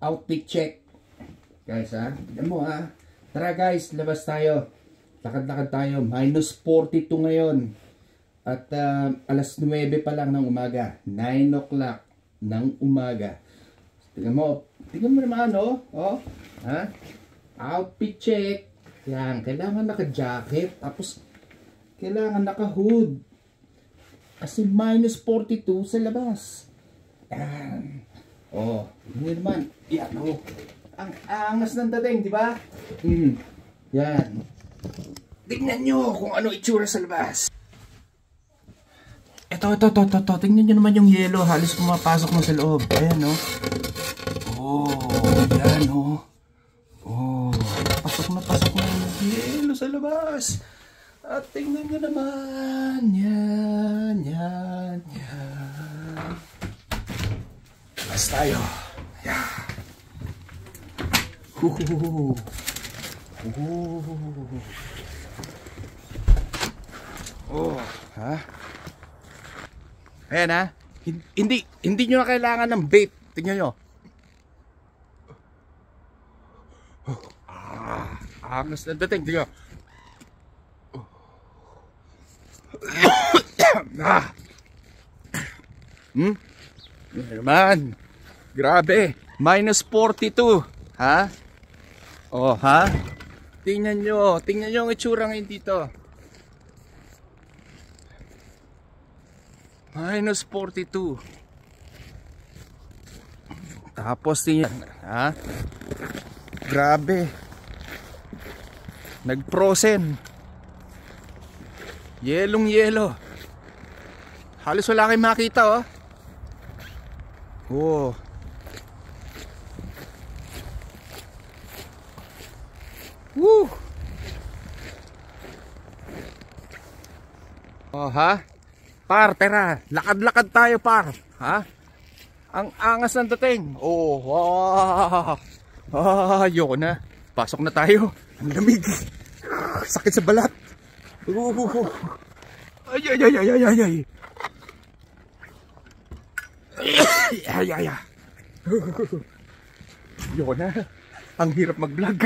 outfit check. Guys ha, tignan mo ha. Tara guys, labas tayo. Lakad-lakad tayo. Minus 42 ngayon. At alas 9 pa lang ng umaga. 9 o'clock ng umaga. Tignan mo naman oh. Ha? Outfit check. Yan, kailangan naka-jacket. Tapos kailangan naka-hood. Kasi minus 42 sa labas. Yan. Oh, yun naman. Yan, oh. Ang angas ng dating, di ba? Yan. Tingnan nyo kung ano itsura sa labas. Ito. Tingnan nyo naman yung yellow. Halos pumapasok mo sa loob. Ayan, oh. Oh, yan, oh. Oh, pasok na yung yellow sa labas. At tingnan nyo naman. Yan. Labas tayo. Yan. Oh, ha? Ayan ha. Hindi nyo na kailangan ng bait. Tingnan nyo. Angas na dating. Tingnan. Naman. Grabe. Minus 42. Ha? Oh, ha? Tingnan nyo ang itsura ngayon dito. Minus 42. Tapos tingnan, ha? Grabe. Nag-frozen. Yellow. Halos wala kayong makita, oh. Oh. Woo! Oh, ha? Par, tara. Lakad-lakad tayo, par. Ha? Ang angas ng dating. Oh, wow. Ayoko na. Pasok na tayo. Ang lamig. Sakit sa balat. Ay. Ayoko na. Ang hirap mag-vlog.